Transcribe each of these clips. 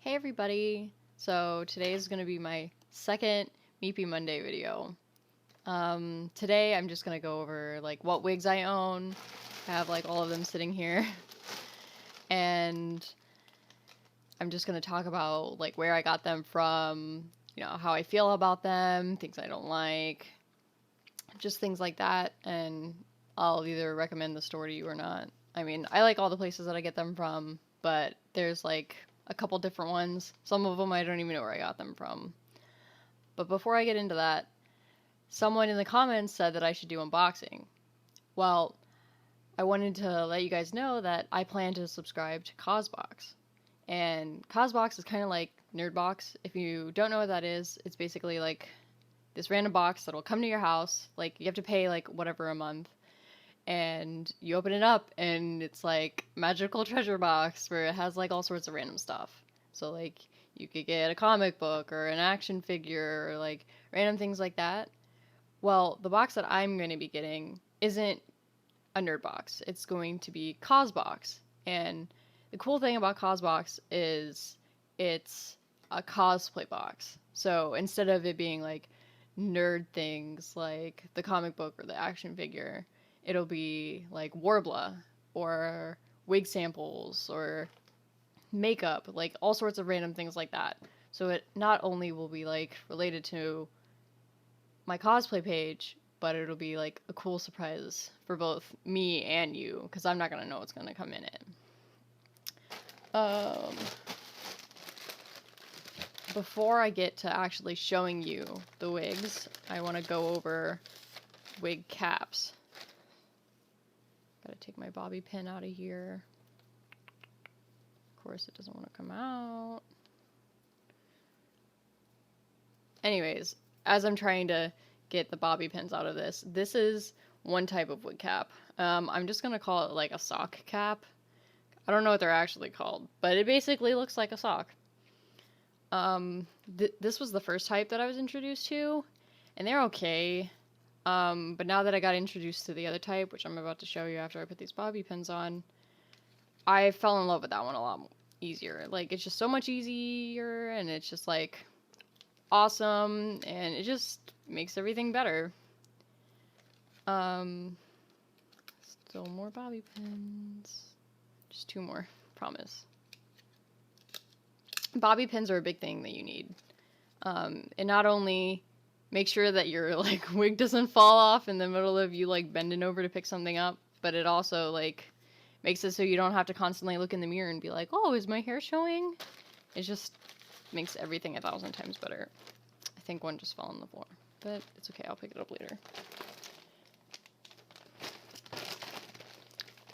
Hey everybody! So today is going to be my second Meepy Monday video. Today I'm just going to go over like what wigs I own. I have like all of them sitting here. And I'm just going to talk about like where I got them from, how I feel about them, things I don't like, just things like that. And I'll either recommend the store to you or not. I mean, I like all the places that I get them from, but there's like a couple different ones. Some of them I don't even know where I got them from. But before I get into that, someone in the comments said that I should do unboxing. Well, I wanted to let you guys know that I plan to subscribe to Cosbox. And Cosbox is kind of like Nerdbox. If you don't know what that is, it's basically like this random box that'll come to your house. Like, you have to pay like whatever a month. And you open it up and it's like magical treasure box where it has like all sorts of random stuff. So like you could get a comic book or an action figure or like random things like that. Well, the box that I'm going to be getting isn't a nerd box. It's going to be Cosbox. And the cool thing about Cosbox is it's a cosplay box. So instead of it being like nerd things like the comic book or the action figure, it'll be like Warbler or wig samples or makeup, like all sorts of random things like that. So it not only will be like related to my cosplay page, but it'll be like a cool surprise for both me and you, because I'm not gonna know what's gonna come in it. Um, Before I get to actually showing you the wigs, I want to go over wig caps. Gotta take my bobby pin out of here. Of course, it doesn't want to come out. Anyways, as I'm trying to get the bobby pins out of this, this is one type of wig cap. I'm just gonna call it like a sock cap. I don't know what they're actually called, but it basically looks like a sock. This was the first type that I was introduced to, and they're okay. But now that I got introduced to the other type, which I'm about to show you after I put these bobby pins on, I fell in love with that one a lot easier. Like, it's just so much easier, and it's just like awesome, and it just makes everything better. Still more bobby pins. Just two more, promise. Bobby pins are a big thing that you need. It not only makes sure that your like wig doesn't fall off in the middle of you like bending over to pick something up, but it also like makes it so you don't have to constantly look in the mirror and be like, oh, is my hair showing? It just makes everything 1,000 times better. I think one just fell on the floor, but it's okay, I'll pick it up later.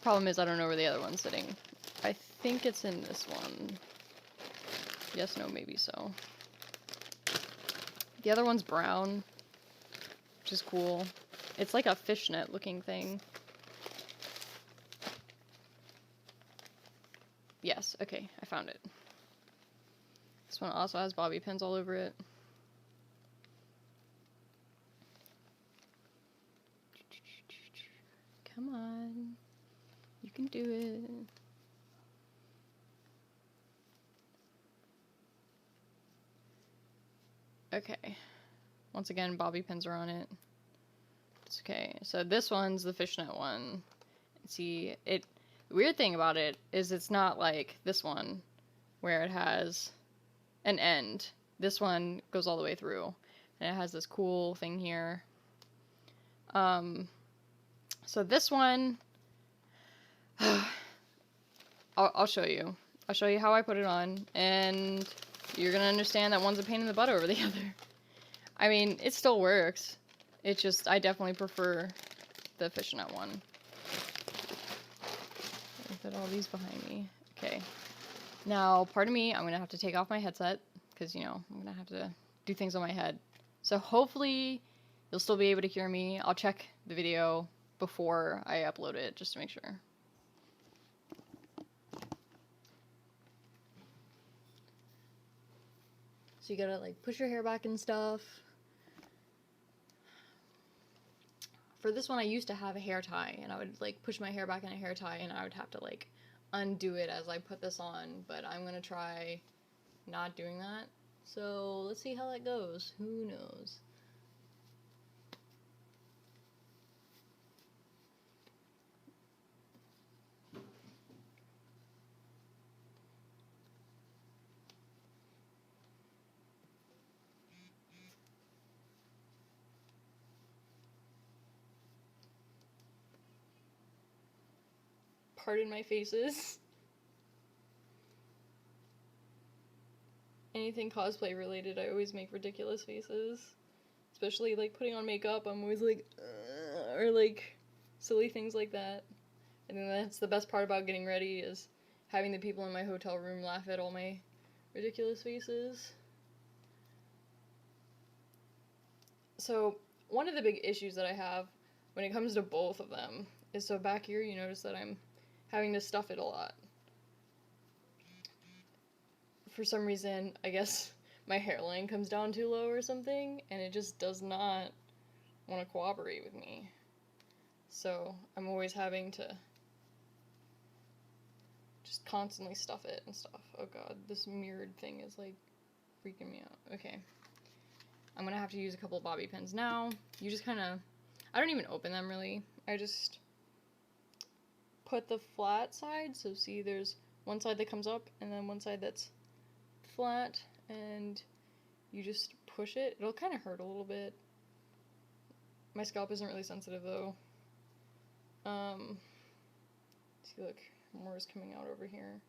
Problem is I don't know where the other one's sitting. I think it's in this one. Yes, no, maybe so. The other one's brown, which is cool. It's like a fishnet looking thing. Yes, okay, I found it. This one also has bobby pins all over it. Come on, you can do it. Okay, once again, bobby pins are on it. It's okay. So this one's the fishnet one. See, the weird thing about it is it's not like this one where it has an end. This one goes all the way through, and it has this cool thing here. So this one, I'll show you. I'll show you how I put it on, and you're gonna understand that one's a pain in the butt over the other. I mean, it still works. It's just, I definitely prefer the fishnet one. Put all these behind me. Okay. Now, pardon me, I'm gonna have to take off my headset, because, I'm gonna have to do things on my head. So hopefully, you'll still be able to hear me. I'll check the video before I upload it, just to make sure. So you gotta, like, push your hair back and stuff. For this one, I used to have a hair tie, and I would, like, push my hair back in a hair tie, and I would have to, like, undo it as I put this on, but I'm gonna try not doing that. So let's see how that goes. Who knows? Pardon my faces. Anything cosplay related, I always make ridiculous faces. Especially, like, putting on makeup, I'm always like, or, like, silly things like that. I think that's the best part about getting ready, is having the people in my hotel room laugh at all my ridiculous faces. So, one of the big issues that I have when it comes to both of them is, so back here you notice that I'm having to stuff it a lot. For some reason, I guess my hairline comes down too low or something, and it just does not want to cooperate with me. So I'm always having to just constantly stuff it and stuff. Oh god, this mirrored thing is like freaking me out. Okay. I'm gonna have to use a couple of bobby pins now. You just kind of, I don't even open them really. I just put the flat side, so see there's one side that comes up and then one side that's flat, and you just push it. It'll kind of hurt a little bit. My scalp isn't really sensitive though. See, look, more is coming out over here.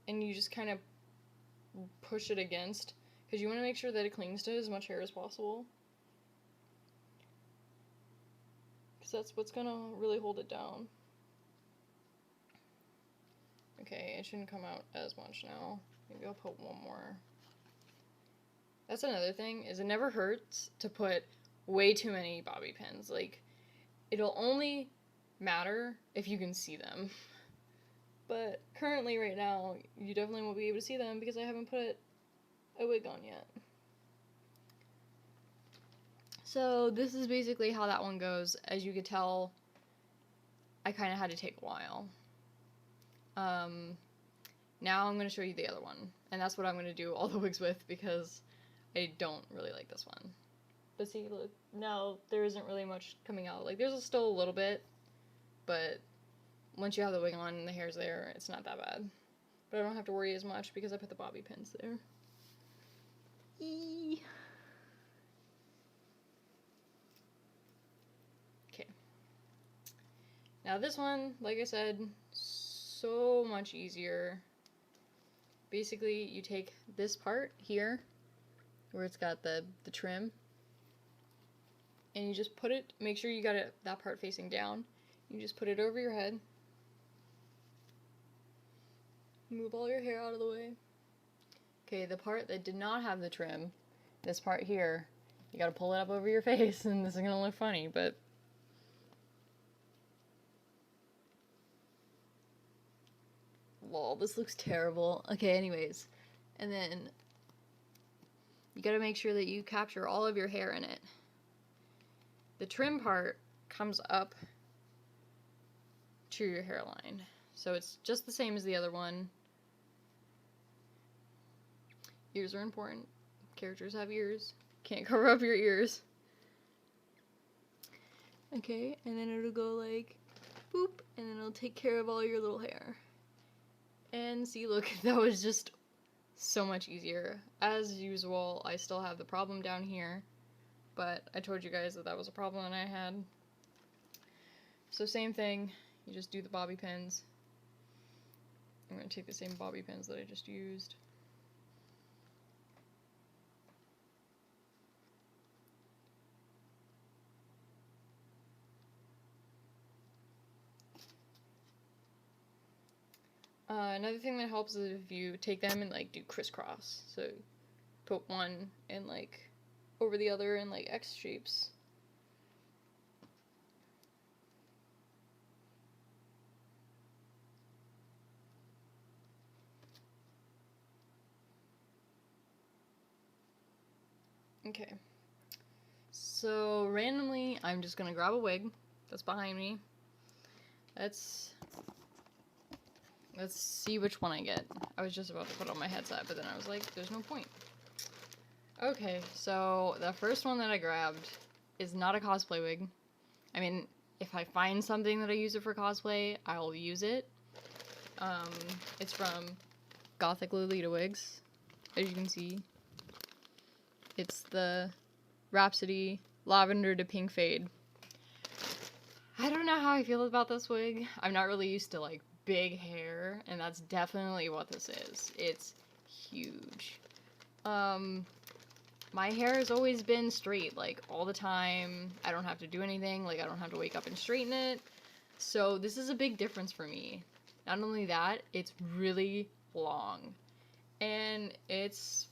And you just kind of push it against, because you want to make sure that it clings to as much hair as possible. Because that's what's gonna really hold it down. Okay, it shouldn't come out as much now. Maybe I'll put one more. That's another thing, is it never hurts to put way too many bobby pins. Like, it'll only matter if you can see them. But currently, right now, you definitely won't be able to see them because I haven't put a wig on yet. So this is basically how that one goes. As you could tell, I kind of had to take a while. Now I'm going to show you the other one. And that's what I'm going to do all the wigs with, because I don't really like this one. But see, look, now there isn't really much coming out. Like, there's still a little bit, but once you have the wig on and the hair's there, it's not that bad. But I don't have to worry as much because I put the bobby pins there. Eee. Okay. Now this one, like I said, so much easier. Basically, you take this part here, where it's got the trim, and you just put it, make sure you got it, that part facing down. You just put it over your head. Move all your hair out of the way. Okay, the part that did not have the trim, this part here, you gotta pull it up over your face, and this is gonna look funny, but lol, this looks terrible. Okay, anyways, and then you gotta make sure that you capture all of your hair in it. The trim part comes up to your hairline, so it's just the same as the other one. Ears are important. Characters have ears. Can't cover up your ears. Okay, and then it'll go like boop, and then it'll take care of all your little hair. And see, look, that was just so much easier. As usual, I still have the problem down here, but I told you guys that that was a problem that I had. So same thing, you just do the bobby pins. I'm going to take the same bobby pins that I just used. Another thing that helps is if you take them and like do crisscross. So put one in like over the other in like X shapes. Okay. So randomly, I'm just gonna grab a wig that's behind me. That's Let's see which one I get. I was just about to put on my headset, but then I was like, there's no point. Okay, so the first one that I grabbed is not a cosplay wig. I mean, if I find something that I use it for cosplay, I'll use it. It's from Gothic Lolita Wigs, as you can see. It's the Rhapsody Lavender to Pink Fade. I don't know how I feel about this wig. I'm not really used to, like, big hair, and that's definitely what this is. It's huge. My hair has always been straight, like, all the time. I don't have to do anything, like, I don't have to wake up and straighten it. So this is a big difference for me. Not only that, it's really long. And it's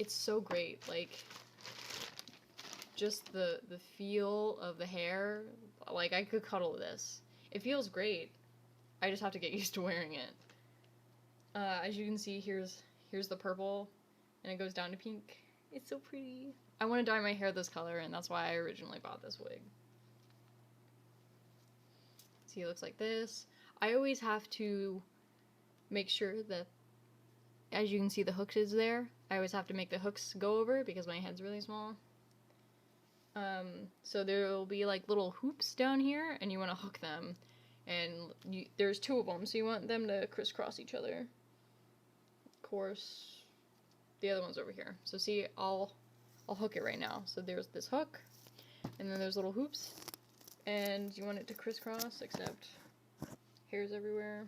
so great. Like, just the feel of the hair, like, I could cuddle this. It feels great. I just have to get used to wearing it. As you can see, here's the purple, and it goes down to pink. It's so pretty. I want to dye my hair this color, and that's why I originally bought this wig. See, it looks like this. I always have to make sure that, as you can see, the hooks is there. I always have to make the hooks go over because my head's really small. So there will be like little hoops down here, and you want to hook them. And there's two of them, so you want them to crisscross each other. Of course, the other one's over here. So see, I'll hook it right now. So there's this hook, and then there's little hoops, and you want it to crisscross, except hair's everywhere.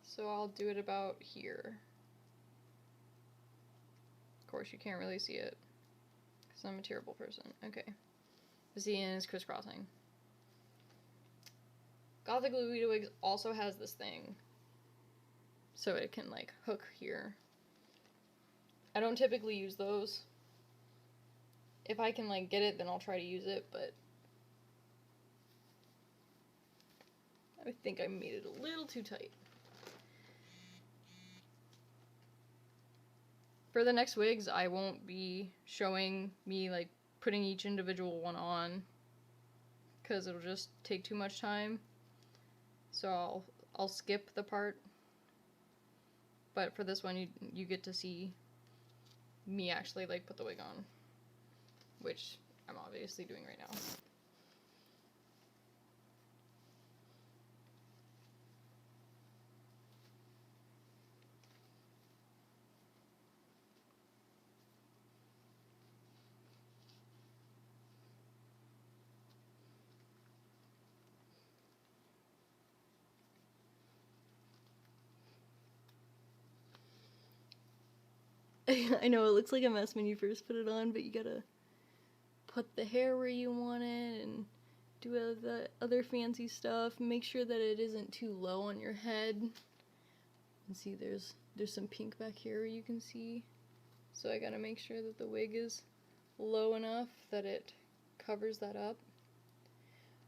So I'll do it about here. Of course, you can't really see it, because I'm a terrible person. Okay. See, and it's crisscrossing. Gothic Lolita Wigs also has this thing, so it can, like, hook here. I don't typically use those. If I can, like, get it, then I'll try to use it, but I think I made it a little too tight. For the next wigs, I won't be showing me, like, putting each individual one on, because it'll just take too much time. So I'll skip the part. But for this one, you get to see me actually, like, put the wig on, which I'm obviously doing right now. I know it looks like a mess when you first put it on, but you gotta put the hair where you want it and do all the other fancy stuff. Make sure that it isn't too low on your head. And see, there's some pink back here where you can see. So I gotta make sure that the wig is low enough that it covers that up.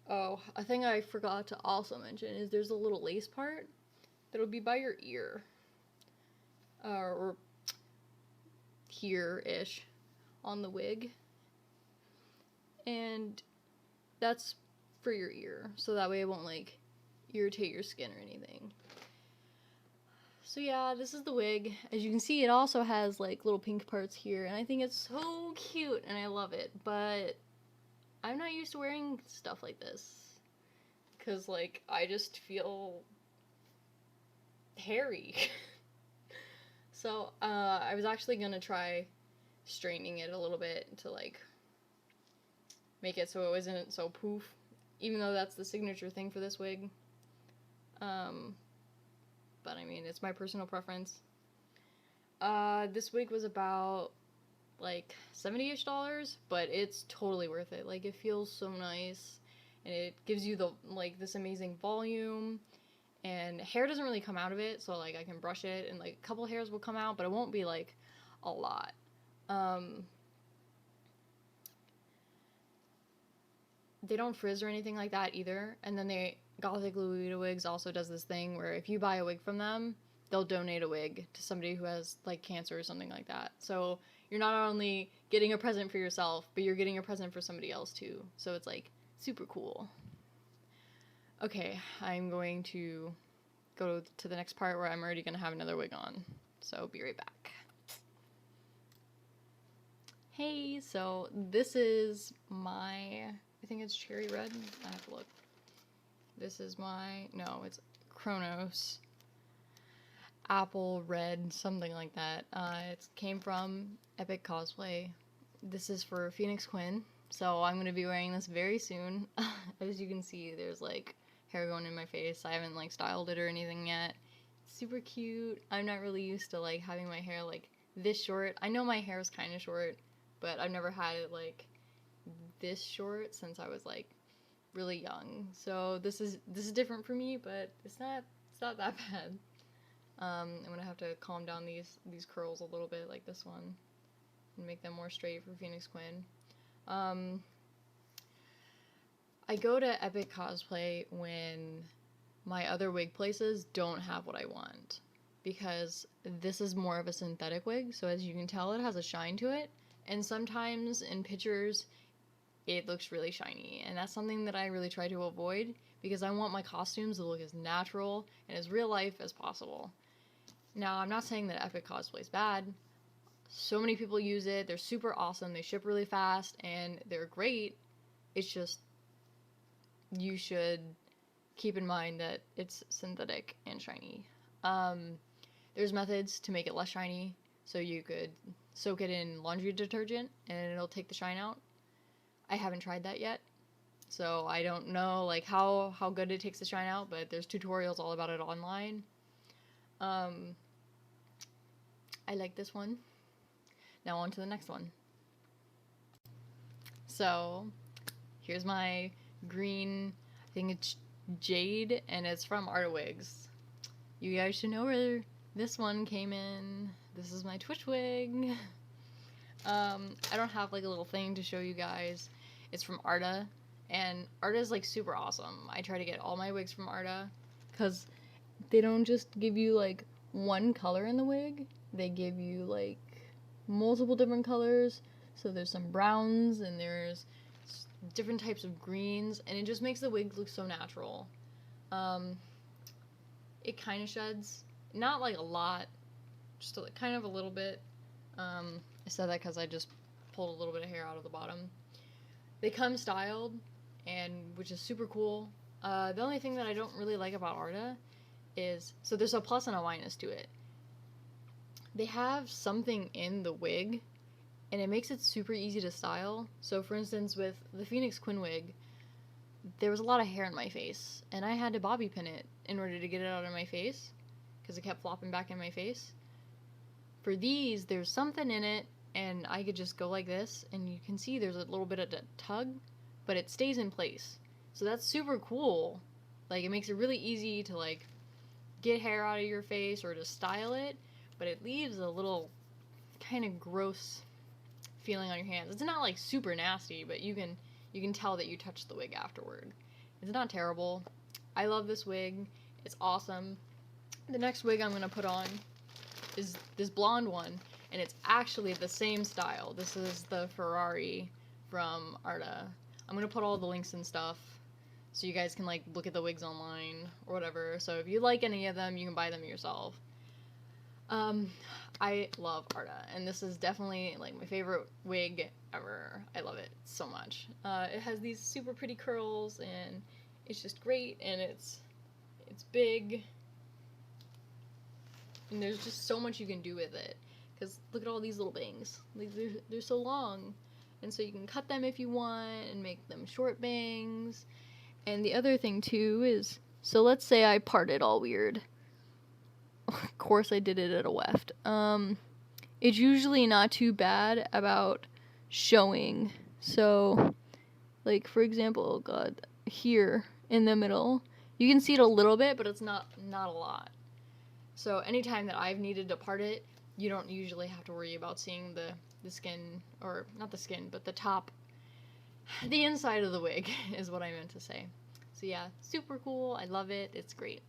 Oh, a thing I forgot to also mention is there's a little lace part that'll be by your ear. Or here-ish on the wig. And that's for your ear, so that way it won't, like, irritate your skin or anything. So yeah, this is the wig. As you can see, it also has, like, little pink parts here, and I think it's so cute, and I love it, but I'm not used to wearing stuff like this, because, like, I just feel hairy. So, I was actually gonna try straightening it a little bit to, like, make it so it wasn't so poof, even though that's the signature thing for this wig. But I mean, it's my personal preference. This wig was about, like, $70-ish, but it's totally worth it. Like, it feels so nice, and it gives you the, like, this amazing volume, and hair doesn't really come out of it, so, like, I can brush it, and, like, a couple hairs will come out, but it won't be, like, a lot. They don't frizz or anything like that either, and then Gothic Lolita Wigs also does this thing where if you buy a wig from them, they'll donate a wig to somebody who has, like, cancer or something like that. So you're not only getting a present for yourself, but you're getting a present for somebody else too. So it's like super cool. Okay, I'm going to go to the next part where I'm already going to have another wig on. So be right back. Hey, so this is my, I think it's cherry red. I have to look. This is my, no, it's Chronos apple red, something like that. It came from Epic Cosplay. This is for Phoenix Quinn, so I'm going to be wearing this very soon. As you can see, there's like hair going in my face. I haven't like styled it or anything yet. It's super cute. I'm not really used to like having my hair like this short. I know my hair is kind of short, but I've never had it like this short since I was like really young. So this is different for me, but it's not that bad. I'm gonna have to calm down these curls a little bit, like this one, and make them more straight for Phoenix Quinn. I go to Epic Cosplay when my other wig places don't have what I want, because this is more of a synthetic wig, so as you can tell, it has a shine to it, and sometimes in pictures it looks really shiny, and that's something that I really try to avoid, because I want my costumes to look as natural and as real life as possible. Now, I'm not saying that Epic Cosplay is bad. So many people use it. They're super awesome. They ship really fast, and they're great. It's just, you should keep in mind that it's synthetic and shiny. There's methods to make it less shiny. So you could soak it in laundry detergent, and it'll take the shine out. I haven't tried that yet, so I don't know like how good it takes the shine out, but there's tutorials all about it online. I like this one. Now on to the next one. So here's my green, I think it's jade, and it's from Arda wigs. You guys should know where this one came in. This is my Twitch wig. I don't have like a little thing to show you guys. It's from Arda, and Arda is like super awesome. I try to get all my wigs from Arda, because they don't just give you like one color in the wig. They give you like multiple different colors. So there's some browns and there's different types of greens, and it just makes the wig look so natural. It kind of sheds, not like a lot, just kind of a little bit. I said that because I just pulled a little bit of hair out of the bottom. They come styled, and which is super cool. The only thing that I don't really like about Arda is, so there's a plus and a minus to it. They have something in the wig, and it makes it super easy to style. So for instance, with the Phoenix Quinn wig, there was a lot of hair in my face, and I had to bobby pin it in order to get it out of my face, because it kept flopping back in my face. For these, there's something in it, and I could just go like this, and you can see there's a little bit of a tug, but it stays in place. So that's super cool. Like, it makes it really easy to like get hair out of your face or to style it, but it leaves a little kind of gross feeling on your hands. It's not like super nasty, but you can tell that you touched the wig afterward. It's not terrible. I love this wig. It's awesome. The next wig I'm going to put on is this blonde one, and it's actually the same style. This is the Ferrari from Arda. I'm going to put all the links and stuff so you guys can like look at the wigs online or whatever. So if you like any of them, you can buy them yourself. I love Arda, and this is definitely like my favorite wig ever. I love it so much. It has these super pretty curls, and it's just great, and it's big, and there's just so much you can do with it. Because look at all these little bangs. Like they're so long, and so you can cut them if you want and make them short bangs. And the other thing too is, so let's say I part it all weird. Of course I did it at a weft. It's usually not too bad about showing. So, like for example, oh god, here in the middle, you can see it a little bit, but it's not a lot. So anytime that I've needed to part it, you don't usually have to worry about seeing the skin, or not the skin, but the top, the inside of the wig is what I meant to say. So yeah, super cool. I love it. It's great.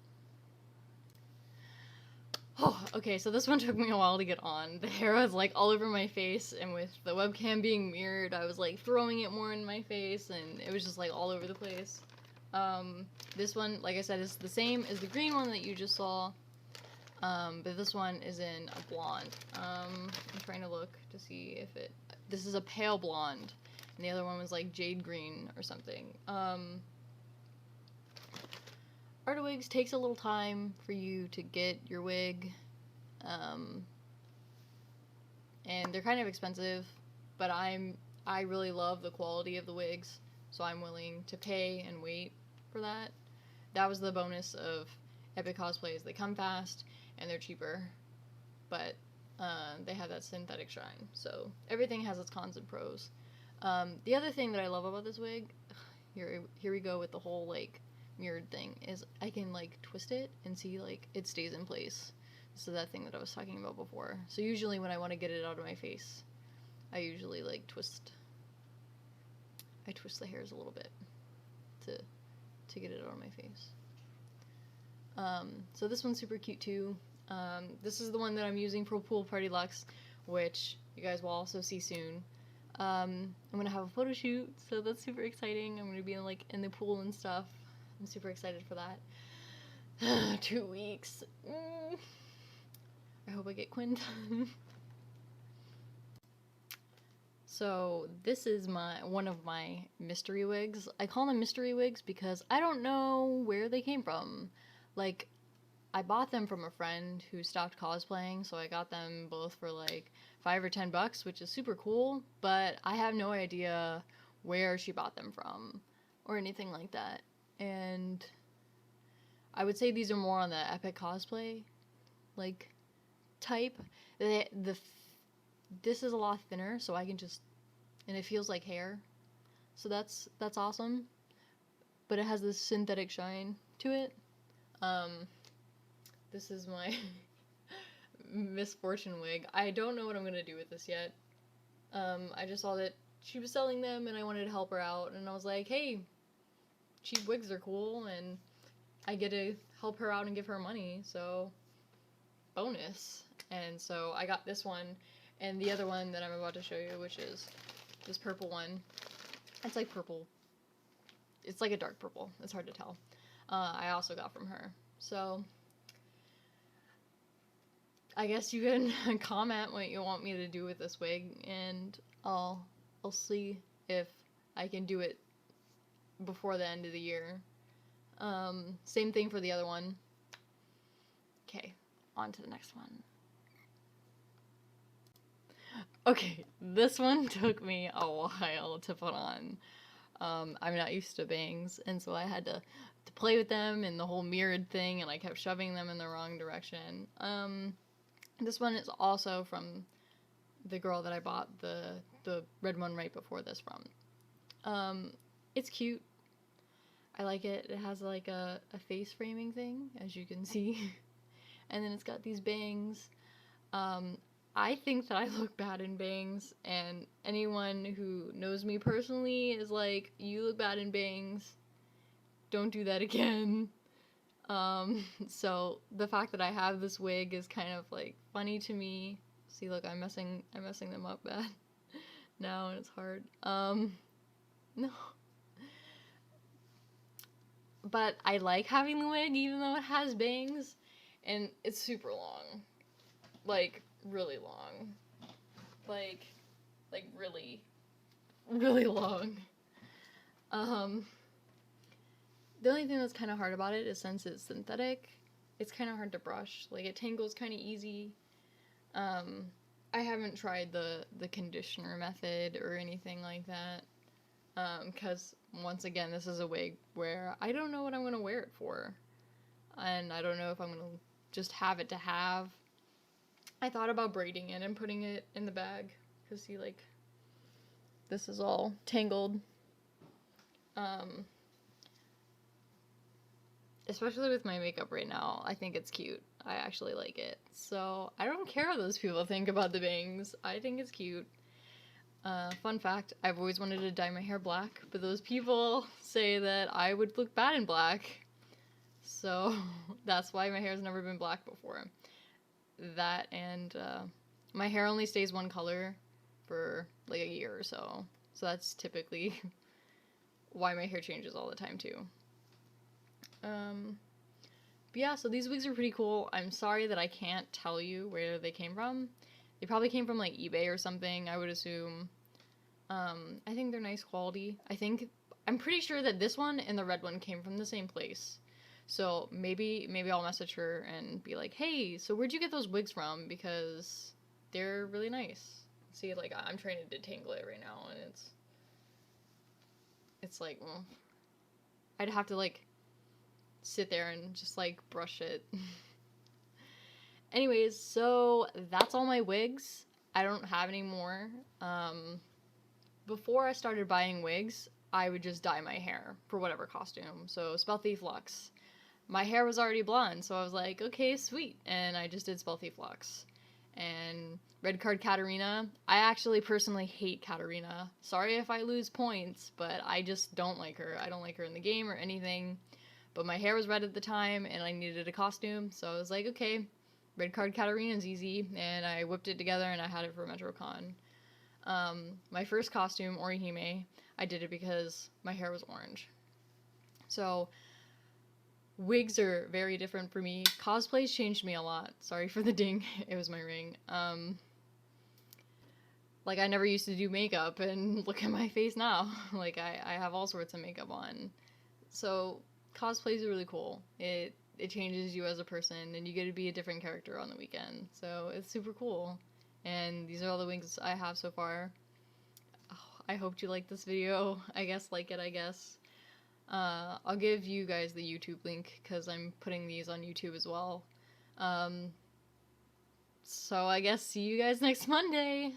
Oh, okay, so this one took me a while to get on. The hair was like all over my face, and with the webcam being mirrored, I was like throwing it more in my face, and it was just like all over the place. This one, like I said, is the same as the green one that you just saw, but this one is in a blonde. I'm trying to look to see if it. This is a pale blonde, and the other one was like jade green or something. Arda wigs takes a little time for you to get your wig, and they're kind of expensive, but I really love the quality of the wigs, so I'm willing to pay and wait for that. That was the bonus of Epic Cosplays. They come fast and they're cheaper, but they have that synthetic shine, so everything has its cons and pros. The other thing that I love about this wig, here we go with the whole like mirrored thing, is I can like twist it and see like it stays in place. So that thing that I was talking about before. So usually when I want to get it out of my face, I usually like twist the hairs a little bit to get it out of my face. So this one's super cute too. This is the one that I'm using for Pool Party Luxe, which you guys will also see soon. I'm gonna have a photo shoot, so that's super exciting. I'm gonna be in the pool and stuff. I'm super excited for that. 2 weeks. I hope I get Quinn. So this is one of my mystery wigs. I call them mystery wigs because I don't know where they came from. Like, I bought them from a friend who stopped cosplaying, so I got them both for like $5 or $10, which is super cool, but I have no idea where she bought them from or anything like that. And I would say these are more on the epic cosplay like type. This is a lot thinner, so I can just, and it feels like hair, so that's awesome. But it has this synthetic shine to it. This is my misfortune wig. I don't know what I'm gonna do with this yet. I just saw that she was selling them, and I wanted to help her out, and I was like, hey, cheap wigs are cool, and I get to help her out and give her money, so bonus. And so I got this one, and the other one that I'm about to show you, which is this purple one. It's like purple. It's like a dark purple. It's hard to tell. I also got from her. So I guess you can comment what you want me to do with this wig, and I'll see if I can do it before the end of the year. Same thing for the other one. Okay, on to the next one. Okay, this one took me a while to put on. I'm not used to bangs, and so I had to play with them and the whole mirrored thing, and I kept shoving them in the wrong direction. This one is also from the girl that I bought the red one right before this from. It's cute. I like it. It has like a face framing thing, as you can see. And then it's got these bangs. I think that I look bad in bangs, and anyone who knows me personally is like, you look bad in bangs. Don't do that again. So the fact that I have this wig is kind of like funny to me. See, look, I'm messing them up bad now, and it's hard. No. But I like having the wig, even though it has bangs, and it's super long. Like, really long. Like really, really long. The only thing that's kind of hard about it is since it's synthetic, it's kind of hard to brush. Like, it tangles kind of easy. I haven't tried the conditioner method or anything like that. Because, once again, this is a wig where I don't know what I'm going to wear it for. And I don't know if I'm going to just have it to have. I thought about braiding it and putting it in the bag. Because, see, like, this is all tangled. Especially with my makeup right now, I think it's cute. I actually like it. So, I don't care what those people think about the bangs. I think it's cute. Fun fact, I've always wanted to dye my hair black, but those people say that I would look bad in black. So, that's why my hair's never been black before. that, and my hair only stays one color for like a year or so. So that's typically why my hair changes all the time too. But yeah, so these wigs are pretty cool. I'm sorry that I can't tell you where they came from. They probably came from like eBay or something, I would assume. I think they're nice quality. I'm pretty sure that this one and the red one came from the same place. So maybe I'll message her and be like, "Hey, so where'd you get those wigs from? Because they're really nice." See, like I'm trying to detangle it right now, and it's like, well, I'd have to like sit there and just like brush it. Anyways, so that's all my wigs. I don't have any more. Before I started buying wigs, I would just dye my hair for whatever costume. So Spell Thief Lux. My hair was already blonde, so I was like, okay, sweet. And I just did Spell Thief Lux. And Red Card Katarina. I actually personally hate Katarina. Sorry if I lose points, but I just don't like her. I don't like her in the game or anything. But my hair was red at the time, and I needed a costume, so I was like, okay, Red Card Katarina's easy, and I whipped it together, and I had it for MetroCon. My first costume, Orihime, I did it because my hair was orange. So, wigs are very different for me. Cosplays changed me a lot. Sorry for the ding, it was my ring. Like, I never used to do makeup, and look at my face now. Like, I have all sorts of makeup on. So, cosplays are really cool. It changes you as a person, and you get to be a different character on the weekend. So, it's super cool. And these are all the wigs I have so far. Oh, I hoped you liked this video. I guess like it, I guess. I'll give you guys the YouTube link, because I'm putting these on YouTube as well. So I guess see you guys next Monday!